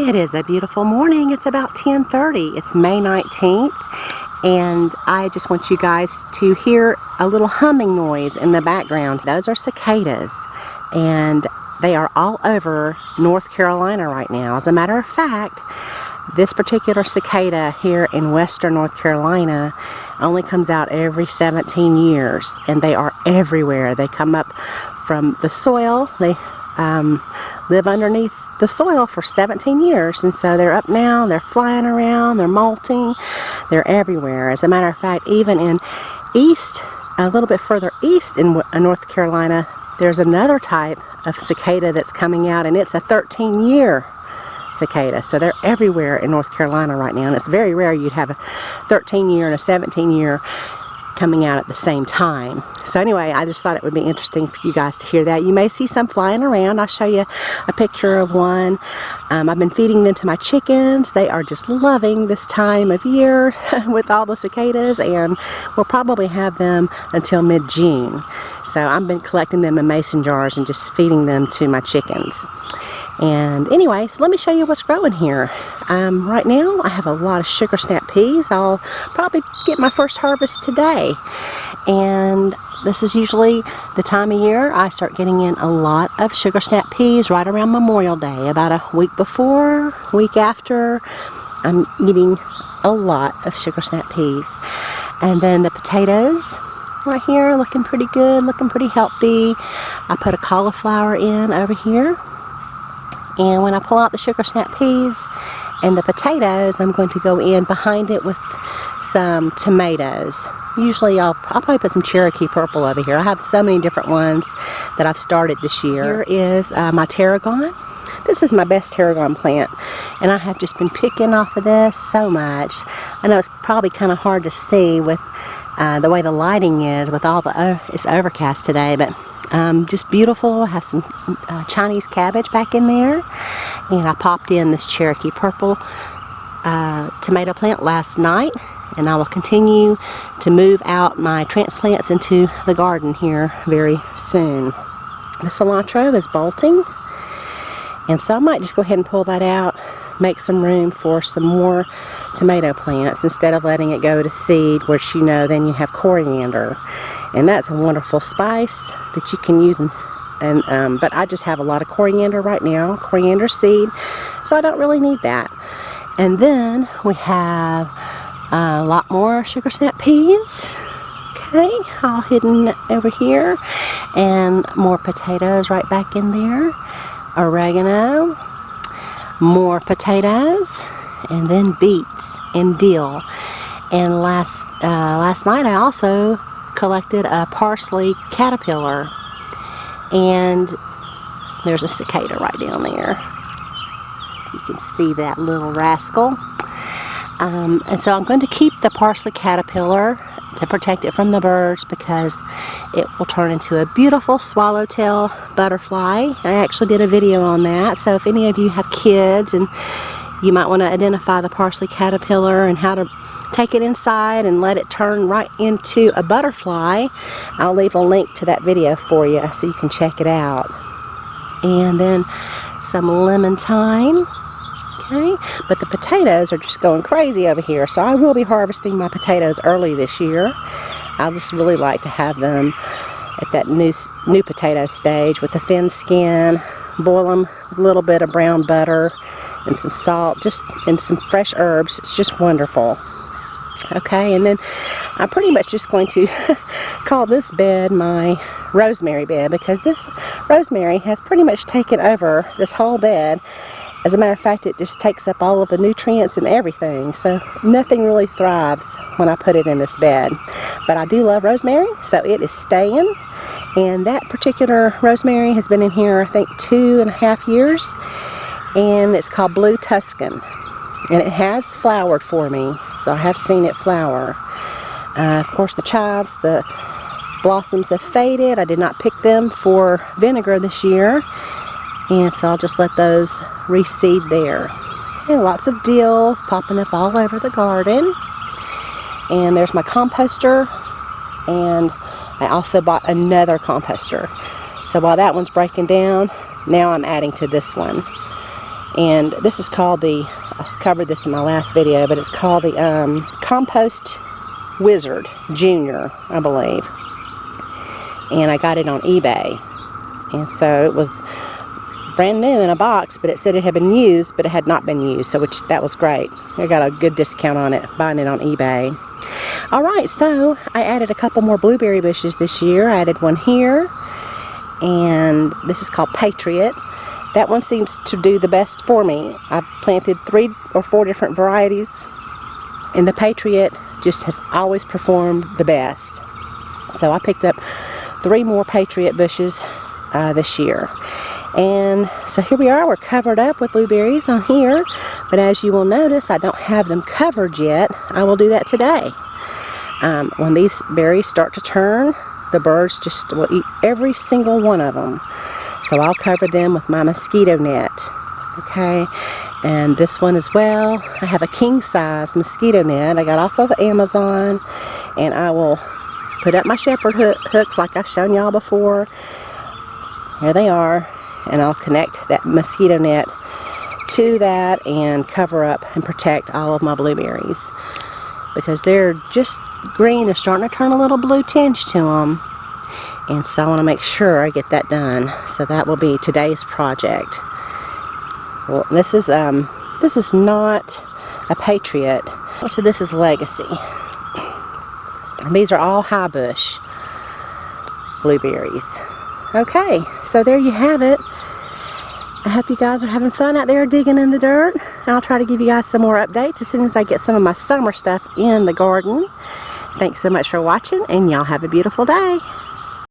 It is a beautiful morning. It's about 10:30. It's May 19th, and I just want you guys to hear a little humming noise in the background. Those are cicadas, and they are all over North Carolina right now. As a matter of fact, this particular cicada here in western North Carolina only comes out every 17 years, and they are everywhere. They come up from the soil. They live underneath the soil for 17 years, and so they're up now, they're flying around, they're molting, they're everywhere. As a matter of fact, even in a little bit further east in North Carolina, there's another type of cicada that's coming out, and it's a 13-year cicada. So they're everywhere in North Carolina right now, and it's very rare you'd have a 13-year and a 17-year coming out at the same time. So anyway, I just thought it would be interesting for you guys to hear that. You may see some flying around. I'll show you a picture of one. I've been feeding them to my chickens. They are just loving this time of year with all the cicadas, and we'll probably have them until mid-June. So I've been collecting them in mason jars and just feeding them to my chickens. And anyway, so let me show you what's growing here. Right now I have a lot of sugar snap peas. I'll probably get my first harvest today, and this is usually the time of year I start getting in a lot of sugar snap peas right around Memorial Day. About a week before, week after, I'm eating a lot of sugar snap peas. And then the potatoes right here, looking pretty good, looking pretty healthy. I put a cauliflower in over here. And when I pull out the sugar snap peas and the potatoes, I'm going to go in behind it with some tomatoes. Usually I'll probably put some Cherokee Purple over here. I have so many different ones that I've started this year. Here is my tarragon. This is my best tarragon plant, and I have just been picking off of this so much. I know it's probably kind of hard to see with the way the lighting is with all the it's overcast today, but just beautiful. I have some Chinese cabbage back in there, and I popped in this Cherokee Purple tomato plant last night, and I will continue to move out my transplants into the garden here very soon. The cilantro is bolting, and so I might just go ahead and pull that out, make some room for some more tomato plants instead of letting it go to seed, which you know then you have coriander, and that's a wonderful spice that you can use. But I just have a lot of coriander right now, coriander seed, so I don't really need that. And then we have a lot more sugar snap peas, okay, all hidden over here, and more potatoes right back in there, oregano, more potatoes, and then beets and dill. And last night I also collected a parsley caterpillar, and there's a cicada right down there. You can see that little rascal. And so I'm going to keep the parsley caterpillar to protect it from the birds, because it will turn into a beautiful swallowtail butterfly. I actually did a video on that, so if any of you have kids and you might want to identify the parsley caterpillar and how to take it inside and let it turn right into a butterfly, I'll leave a link to that video for you so you can check it out. And then some lemon thyme. Okay, but the potatoes are just going crazy over here, so I will be harvesting my potatoes early this year. I just really like to have them at that new potato stage with the thin skin, boil them with a little bit of brown butter and some salt, and some fresh herbs. It's just wonderful. Okay, and then I'm pretty much just going to call this bed my rosemary bed, because this rosemary has pretty much taken over this whole bed. As a matter of fact, it just takes up all of the nutrients and everything, so nothing really thrives when I put it in this bed. But I do love rosemary, so it is staying, and that particular rosemary has been in here I think 2.5 years, and it's called Blue Tuscan, and it has flowered for me, so I have seen it flower. Of course, the chives, the blossoms have faded. I did not pick them for vinegar this year, and so I'll just let those reseed there. Okay, lots of dills popping up all over the garden. And there's my composter, and I also bought another composter. So while that one's breaking down, now I'm adding to this one. And this is called I covered this in my last video, but it's called the Compost Wizard Junior, I believe. And I got it on eBay. And so it was brand new in a box, but it said it had been used, but it had not been used, so that was great. I got a good discount on it, buying it on eBay. Alright, so I added a couple more blueberry bushes this year. I added one here, and this is called Patriot. That one seems to do the best for me. I've planted 3 or 4 different varieties, and the Patriot just has always performed the best. So I picked up 3 more Patriot bushes this year. And so here we are, we're covered up with blueberries on here, but as you will notice, I don't have them covered yet. I will do that today. When these berries start to turn, the birds just will eat every single one of them. So I'll cover them with my mosquito net, okay? And this one as well, I have a king-size mosquito net I got off of Amazon, and I will put up my shepherd hooks like I've shown y'all before. Here they are. And I'll connect that mosquito net to that and cover up and protect all of my blueberries, because they're just green. They're starting to turn a little blue tinge to them, and so I want to make sure I get that done. So that will be today's project. Well, this is not a Patriot, so this is Legacy. And these are all high bush blueberries. Okay, so there you have it. I hope you guys are having fun out there digging in the dirt. I'll try to give you guys some more updates as soon as I get some of my summer stuff in the garden. Thanks so much for watching, and y'all have a beautiful day.